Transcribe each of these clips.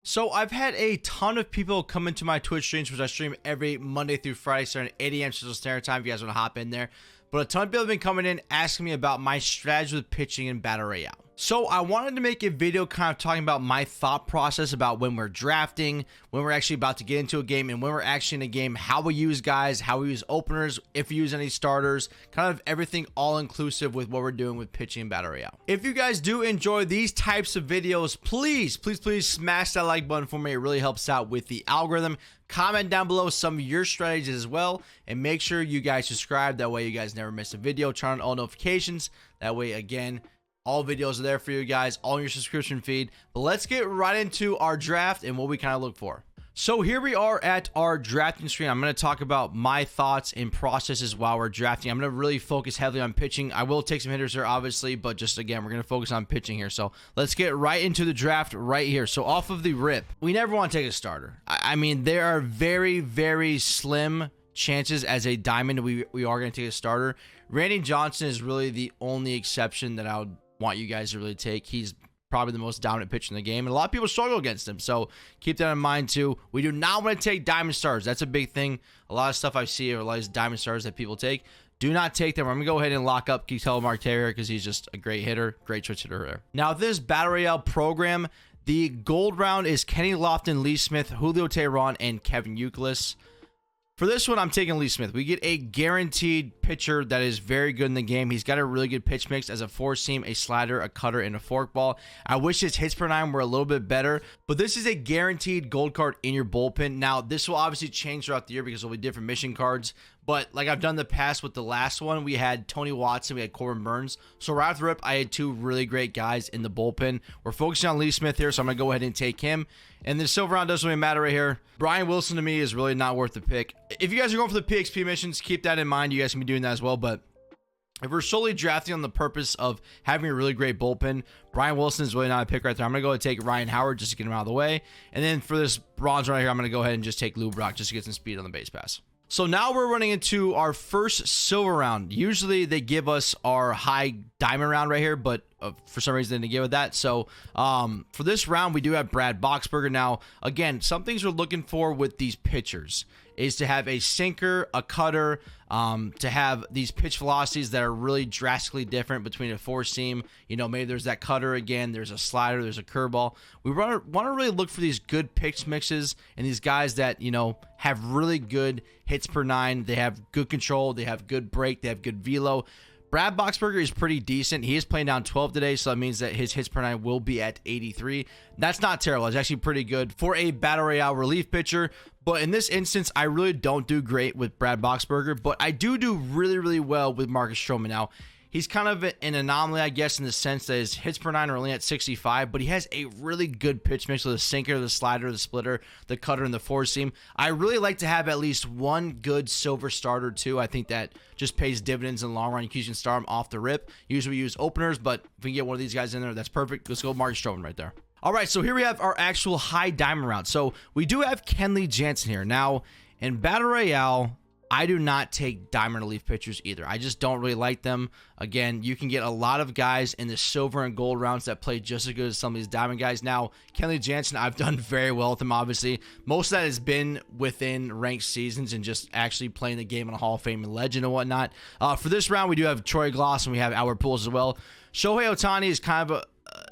So I've had a ton of people come into my Twitch streams, which I stream every Monday through Friday starting at 8 a.m. Central Standard Time if you guys want to hop in there. But a ton of people have been coming in asking me about my strategy with pitching in Battle Royale. So I wanted to make a video kind of talking about my thought process about when we're drafting, when we're actually about to get into a game, and when we're actually in a game, how we use guys, how we use openers, if we use any starters, kind of everything all inclusive with what we're doing with pitching in Battle Royale. If you guys do enjoy these types of videos, please smash that like button for me. It really helps out with the algorithm. Comment down below some of your strategies as well, and make sure you guys subscribe. That way you guys never miss a video. Turn on all notifications. That way, again, all videos are there for you guys, all in your subscription feed. But let's get right into our draft and what we kind of look for. So here we are at our drafting screen. I'm going to talk about my thoughts and processes while we're drafting. I'm going to really focus heavily on pitching. I will take some hitters here, obviously, but just again, we're going to focus on pitching here. So let's get right into the draft right here. So off of the rip, we never want to take a starter. I mean, there are very slim chances as a diamond we are going to take a starter. Randy Johnson is really the only exception that I would want you guys to really take. He's probably the most dominant pitcher in the game, and a lot of people struggle against him, so keep that in mind too. We do not want to take diamond stars. That's a big thing. A lot of stuff I see are a lot of these diamond stars that people take. Do not take them. I'm gonna go ahead and lock up Ketel Marte here because he's just a great hitter, great switch hitter there. Now this Battle Royale program, the gold round is Kenny Lofton, Lee Smith, Julio Teheran, and Kevin Youkilis. For this one, I'm taking Lee Smith. We get a guaranteed pitcher that is very good in the game. He's got a really good pitch mix as a four-seam, a slider, a cutter, and a forkball. I wish his hits per nine were a little bit better, but this is a guaranteed gold card in your bullpen. Now, this will obviously change throughout the year because there'll be different mission cards, but like I've done in the past with the last one, we had Tony Watson, we had Corbin Burns. So right off the rip, I had two really great guys in the bullpen. We're focusing on Lee Smith here, so I'm going to go ahead and take him. And the silver round doesn't really matter right here. Brian Wilson to me is really not worth the pick. If you guys are going for the PXP missions, keep that in mind. You guys can be doing that as well. But if we're solely drafting on the purpose of having a really great bullpen, Brian Wilson is really not a pick right there. I'm going to go and take Ryan Howard just to get him out of the way. And then for this bronze right here, I'm going to go ahead and just take Lou Brock just to get some speed on the base pass. So now we're running into our first silver round. Usually they give us our high diamond round right here, but for some reason they didn't give it that. So for this round, we do have Brad Boxberger. Now, again, some things we're looking for with these pitchers is to have a sinker, a cutter, to have these pitch velocities that are really drastically different between a four-seam. You know, maybe there's that cutter again, there's a slider, there's a curveball. We want to really look for these good pitch mixes and these guys that, you know, have really good hits per nine. They have good control, they have good break, they have good velo. Brad Boxberger is pretty decent. He is playing down 12 today, so that means that his hits per nine will be at 83. That's not terrible. It's actually pretty good for a Battle Royale relief pitcher. But in this instance, I really don't do great with Brad Boxberger, but I do really well with Marcus Stroman. Now, he's kind of an anomaly, I guess, in the sense that his hits per nine are only at 65, but he has a really good pitch mix with the sinker, the slider, the splitter, the cutter, and the four seam. I really like to have at least one good silver starter, too. I think that just pays dividends in the long run. You can start him off the rip. Usually we use openers, but if we can get one of these guys in there, that's perfect. Let's go Marcus Stroman right there. All right, so here we have our actual high diamond round. So we do have Kenley Jansen here. Now, in Battle Royale, I do not take diamond relief pitchers either. I just don't really like them. Again, you can get a lot of guys in the silver and gold rounds that play just as good as some of these diamond guys. Now, Kenley Jansen, I've done very well with him, obviously. Most of that has been within ranked seasons and just actually playing the game in a Hall of Fame and legend and whatnot. For this round, we do have Troy Gloss and we have Albert Pujols as well. Shohei Ohtani is kind of a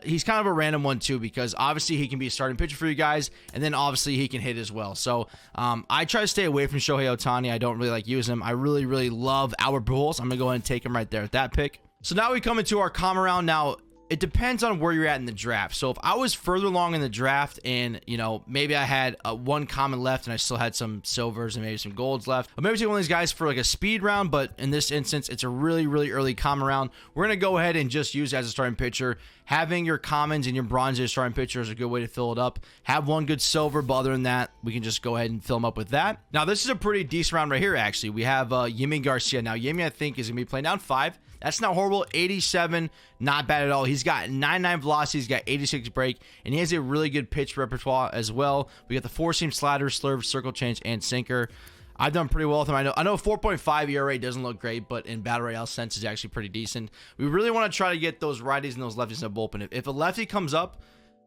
he's kind of a random one too, because obviously he can be a starting pitcher for you guys, and then obviously he can hit as well. So I try to stay away from Shohei Ohtani. I don't really like using him. I really love Albert Pujols. I'm gonna go ahead and take him right there at that pick. So now we come into our common round. Now it depends on where you're at in the draft. So if I was further along in the draft and, you know, maybe I had one common left and I still had some silvers and maybe some golds left, I'll maybe take one of these guys for like a speed round, but in this instance, it's a really early common round. We're going to go ahead and just use it as a starting pitcher. Having your commons and your bronzes starting pitcher is a good way to fill it up. Have one good silver, but other than that, we can just go ahead and fill them up with that. Now, this is a pretty decent round right here, actually. We have Yimi Garcia. Now, Yimi, I think, is going to be playing down 5. That's not horrible. 87, not bad at all. He's got 99 velocity. He's got 86 break, and he has a really good pitch repertoire as well. We got the four-seam slider, slurve, circle change, and sinker. I've done pretty well with him. I know 4.5 ERA doesn't look great, but in Battle Royale sense is actually pretty decent. We really want to try to get those righties and those lefties in the bullpen. If a lefty comes up,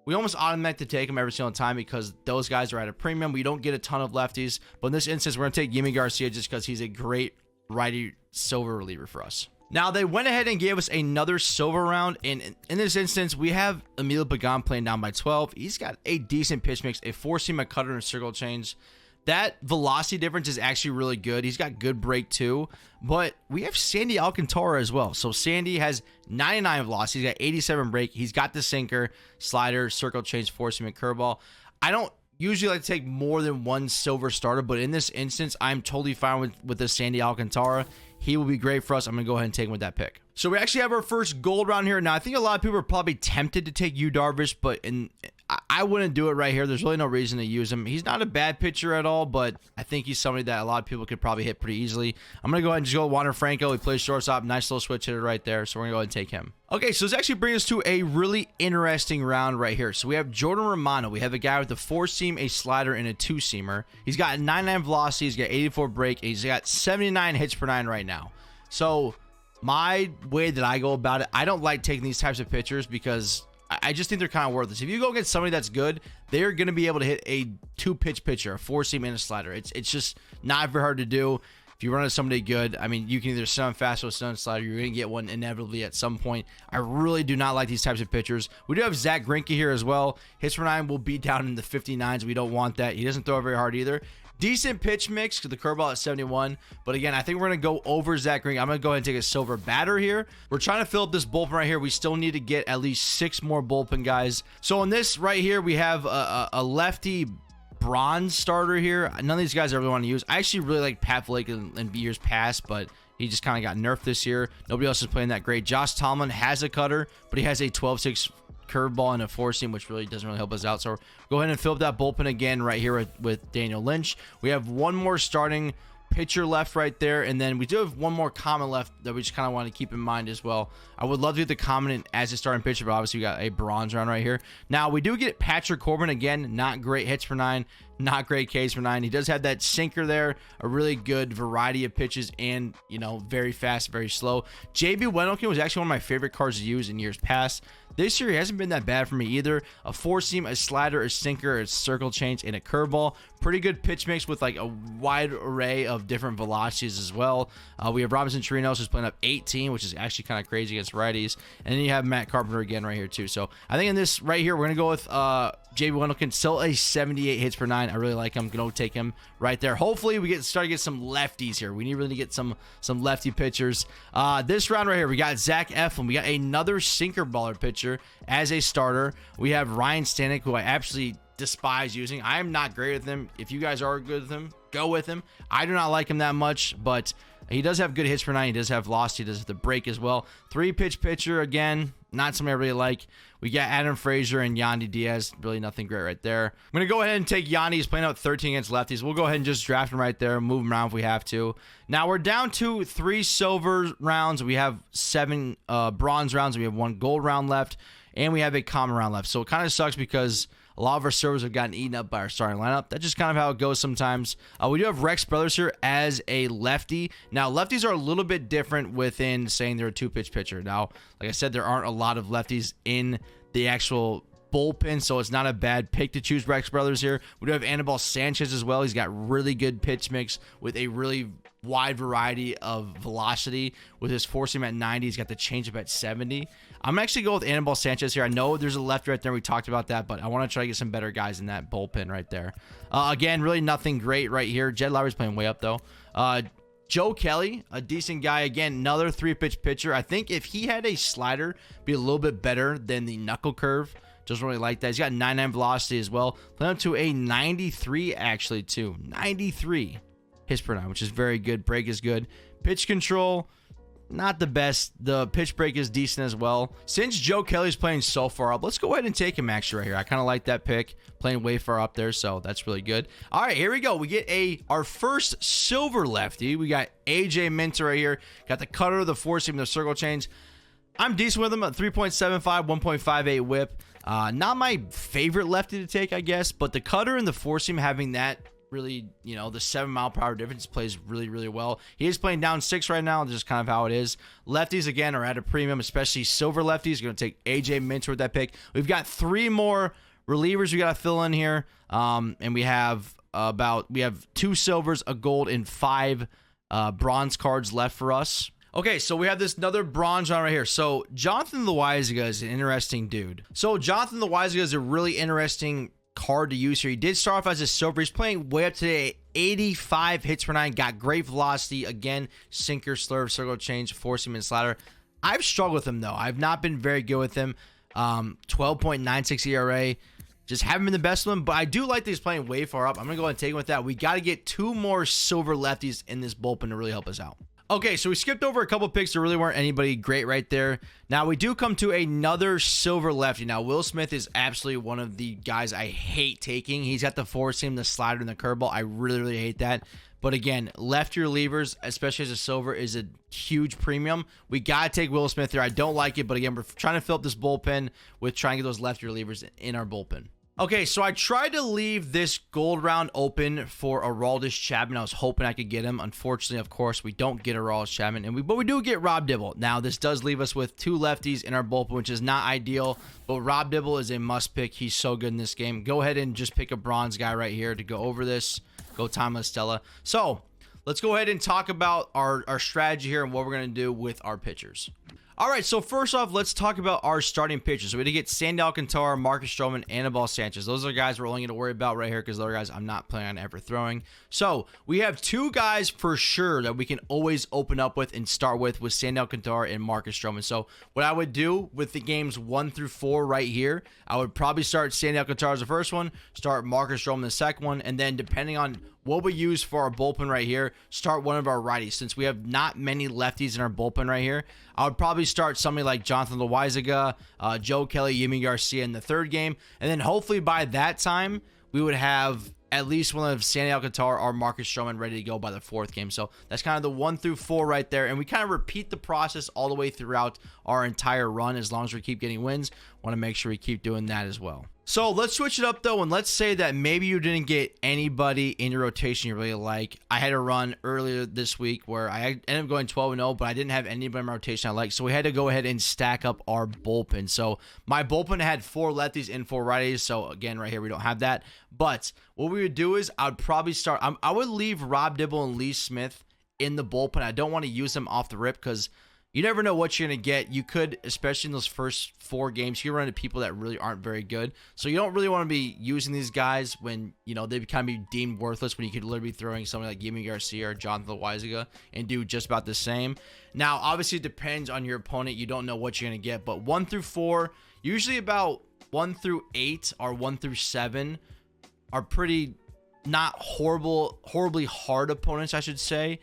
we almost automatically take him every single time because those guys are at a premium. We don't get a ton of lefties, but in this instance, we're going to take Yimi Garcia just because he's a great righty silver reliever for us. Now, they went ahead and gave us another silver round, and in this instance, we have Emil Pagan playing down by 12. He's got a decent pitch mix, a four-seam, a cutter, and a circle change. That velocity difference is actually really good. He's got good break too, but we have Sandy Alcantara as well. So Sandy has 99 velocity. He's got 87 break. He's got the sinker, slider, circle change, four-seam, and curveball. I don't usually like to take more than one silver starter, but in this instance, I'm totally fine with the Sandy Alcantara. He will be great for us. I'm going to go ahead and take him with that pick. So we actually have our first gold round here. Now, I think a lot of people are probably tempted to take Yu Darvish, but I wouldn't do it right here. There's really no reason to use him. He's not a bad pitcher at all, but I think he's somebody that a lot of people could probably hit pretty easily. I'm going to go ahead and just go with Wander Franco. He plays shortstop. Nice little switch hitter right there. So we're going to go ahead and take him. Okay, so this actually brings us to a really interesting round right here. So we have Jordan Romano. We have a guy with a four-seam, a slider, and a two-seamer. He's got 99 velocity. He's got 84 break, and he's got 79 hits per nine right now. So my way that I go about it, I don't like taking these types of pitchers because I just think they're kind of worthless. If you go get somebody that's good, they're going to be able to hit a two-pitch pitcher, a four-seam and a slider. It's just not very hard to do. If you run into somebody good, I mean, you can either sit on fastball or sit on slider. You're going to get one inevitably at some point. I really do not like these types of pitchers. We do have Zach Greinke here as well. Hits per nine will be down in the 59s. We don't want that. He doesn't throw very hard either. Decent pitch mix because the curveball at 71. But again, I think we're going to go over Zach Greinke. I'm going to go ahead and take a silver batter here. We're trying to fill up this bullpen right here. We still need to get at least 6 more bullpen guys. So in this right here, we have a lefty bronze starter here. None of these guys I really want to use. I actually really like Pat Flake in years past, but he just kind of got nerfed this year. Nobody else is playing that great. Josh Tomlin has a cutter, but he has a 12-6 curveball and a four-seam, which really doesn't really help us out. So go ahead and fill up that bullpen again right here with Daniel Lynch. We have one more starting pitcher left right there, and then we do have one more common left that we just kind of want to keep in mind as well. I would love to get the common as a starting pitcher, but obviously we got a bronze round right here. Now we do get Patrick Corbin again. Not great hits per nine, not great Ks per nine. He does have that sinker there, a really good variety of pitches, and very fast, very slow. JB Wendelken was actually one of my favorite cards to use in years past. This year, he hasn't been that bad for me either. A four-seam, a slider, a sinker, a circle change, and a curveball. Pretty good pitch mix with like a wide array of different velocities as well. We have Robinson Chirinos who's playing up 18, which is actually kind of crazy against righties. And then you have Matt Carpenter again right here too. So I think in this right here, we're going to go with JB Wendelken. Still a 78 hits per nine. I really like him. Going to take him right there. Hopefully, we start to get some lefties here. We need really to get some lefty pitchers. This round right here, we got Zach Eflin. We got another sinker baller pitcher as a starter. We have Ryan Stanek, who I absolutely despise using. I am not great with him. If you guys are good with him, go with him. I do not like him that much, but he does have good hits per nine. He does have velocity. He does have the break as well. 3-pitch pitcher, again, not something I really like. We got Adam Frazier and Yandy Diaz. Really nothing great right there. I'm going to go ahead and take Yandy. He's playing out 13 against lefties. We'll go ahead and just draft him right there. Move him around if we have to. Now we're down to 3 silver rounds. We have 7 bronze rounds. We have 1 gold round left. And we have a common round left. So it kind of sucks because a lot of our servers have gotten eaten up by our starting lineup. That's just kind of how it goes sometimes. We do have Rex Brothers here as a lefty. Now, lefties are a little bit different within saying they're a 2-pitch pitcher. Now, like I said, there aren't a lot of lefties in the actual bullpen, so it's not a bad pick to choose Rex Brothers here. We do have Anibal Sanchez as well. He's got really good pitch mix with a really wide variety of velocity. With his four-seam at 90, he's got the changeup at 70. I'm actually going with Anibal Sanchez here. I know there's a left right there. We talked about that, but I want to try to get some better guys in that bullpen right there. Again, really nothing great right here. Jed Lowry's playing way up, though. Joe Kelly, a decent guy. Again, another 3-pitch pitcher. I think if he had a slider, be a little bit better than the knuckle curve. Doesn't really like that. He's got 99 velocity as well. Playing up to a 93 actually too. 93 hits per nine, which is very good. Break is good. Pitch control, not the best. The pitch break is decent as well. Since Joe Kelly's playing so far up, let's go ahead and take him actually right here. I kind of like that pick. Playing way far up there, so that's really good. All right, here we go. We get our first silver lefty. We got AJ Minter right here. Got the cutter, the four-seam, the circle change. I'm decent with him at 3.75, 1.58 whip. Not my favorite lefty to take, I guess, but the cutter and the four-seam having that really, you know, the 7-mile-per-hour difference plays really well. He is playing down 6 right now, just kind of how it is. Lefties, again, are at a premium, especially silver lefties. Going to take AJ Minter with that pick. We've got 3 more relievers we got to fill in here, and we have 2 silvers, a gold, and 5 bronze cards left for us. Okay, so we have this another bronze round right here. So Jonathan Loaisiga is an interesting dude. So Jonathan Loaisiga is a really interesting card to use here. He did start off as a silver. He's playing way up today, 85 hits per 9, got great velocity. Again, sinker, slurve, circle change, four seam, and slider. I've struggled with him though. I've not been very good with him. 12.96 ERA. Just haven't been the best one, but I do like that he's playing way far up. I'm going to go ahead and take him with that. We got to get 2 more silver lefties in this bullpen to really help us out. Okay, so we skipped over a couple picks. There really weren't anybody great right there. Now, we do come to another silver lefty. Now, Will Smith is absolutely one of the guys I hate taking. He's got the four seam, the slider, and the curveball. I really hate that. But again, lefty relievers, especially as a silver, is a huge premium. We got to take Will Smith here. I don't like it, but again, we're trying to fill up this bullpen with trying to get those lefty relievers in our bullpen. Okay, so I tried to leave this gold round open for Aroldis Chapman. I was hoping I could get him. Unfortunately, of course, we don't get Aroldis Chapman, but we do get Rob Dibble. Now, this does leave us with 2 lefties in our bullpen, which is not ideal, but Rob Dibble is a must pick. He's so good in this game. Go ahead and just pick a bronze guy right here to go over this. Go Tom Stella. So, let's go ahead and talk about our strategy here and what we're going to do with our pitchers. All right, so first off, let's talk about our starting pitchers. So we had to get Sandy Alcantara, Marcus Stroman, Anibal Sanchez. Those are guys we're only going to worry about right here because the other guys I'm not planning on ever throwing. So we have 2 guys for sure that we can always open up with and start with Sandy Alcantara and Marcus Stroman. So what I would do with the games 1 through 4 right here, I would probably start Sandy Alcantara as the first one, start Marcus Stroman the second one, and then depending on what we use for our bullpen right here, start one of our righties. Since we have not many lefties in our bullpen right here, I would probably start somebody like Jonathan Loaisiga, Joe Kelly, Yimi Garcia in the 3rd game. And then hopefully by that time, we would have at least one of Sandy Alcantara or Marcus Stroman ready to go by the 4th game. So that's kind of the 1 through 4 right there. And we kind of repeat the process all the way throughout our entire run as long as we keep getting wins. Want to make sure we keep doing that as well. So let's switch it up though, and let's say that maybe you didn't get anybody in your rotation you really like. I had a run earlier this week where I ended up going 12-0, but I didn't have anybody in my rotation I like, so we had to go ahead and stack up our bullpen. So my bullpen had 4 lefties and 4 righties, so again, right here we don't have that. But what we would do is I'd probably start, I would leave Rob Dibble and Lee Smith in the bullpen. I don't want to use them off the rip because you never know what you're going to get. You could, especially in those first 4 games, you run into people that really aren't very good. So you don't really want to be using these guys when, you know, they kind of be deemed worthless when you could literally be throwing someone like Yimi Garcia or Jonathan Loaisiga and do just about the same. Now, obviously, it depends on your opponent. You don't know what you're going to get. But 1 through 4, usually about 1 through 8 or 1 through 7 are pretty not horribly hard opponents, I should say.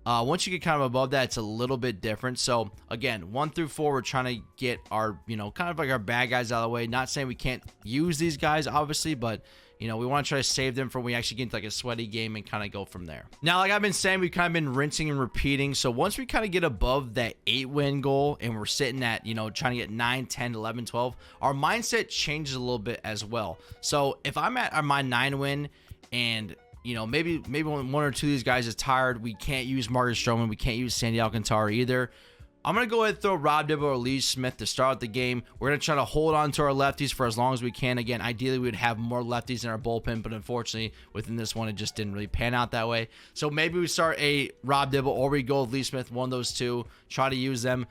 Once you get kind of above that, it's a little bit different. So again, 1 through 4, we're trying to get our, you know, kind of like our bad guys out of the way. Not saying we can't use these guys, obviously, but you know, we want to try to save them for when we actually get into like a sweaty game and kind of go from there. Now, like I've been saying, we've kind of been rinsing and repeating. So once we kind of get above that 8-win goal and we're sitting at, you know, trying to get 9, 10, 11, 12, our mindset changes a little bit as well. So if I'm at my 9-win and you know, maybe one or two of these guys is tired, we can't use Marcus Stroman, we can't use Sandy Alcantara either, I'm going to go ahead and throw Rob Dibble or Lee Smith to start the game. We're going to try to hold on to our lefties for as long as we can. Again, ideally, we would have more lefties in our bullpen, but unfortunately, within this one, it just didn't really pan out that way. So maybe we start a Rob Dibble or we go with Lee Smith, one of those two, try to use them.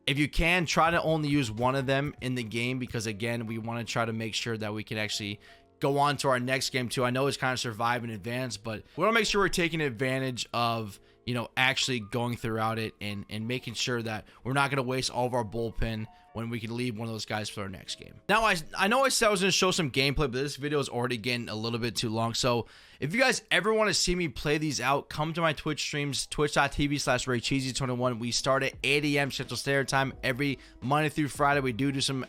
If you can, try to only use one of them in the game because, again, we want to try to make sure that we can actually go on to our next game too. I know it's kind of survive in advance, but we want to make sure we're taking advantage of, you know, actually going throughout it and making sure that we're not going to waste all of our bullpen when we can leave one of those guys for our next game. Now, I know I said I was going to show some gameplay, but this video is already getting a little bit too long. So if you guys ever want to see me play these out, come to my Twitch streams, twitch.tv/RayCheesy21. We start at 8 a.m. Central Standard Time every Monday through Friday. We do some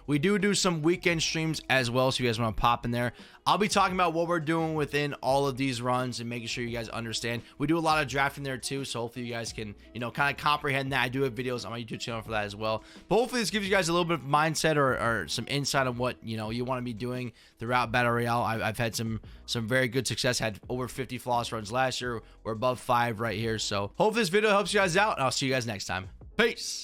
We do some weekend streams as well, so you guys want to pop in there. I'll be talking about what we're doing within all of these runs and making sure you guys understand. We do a lot of drafting there too, so hopefully you guys can, you know, kind of comprehend that. I do have videos on my YouTube channel for that as well. But hopefully this gives you guys a little bit of mindset or some insight on what, you know, you want to be doing throughout Battle Royale. I've had some very good success. Had over 50 flawless runs last year. We're above 5 right here. So hopefully this video helps you guys out, and I'll see you guys next time. Peace.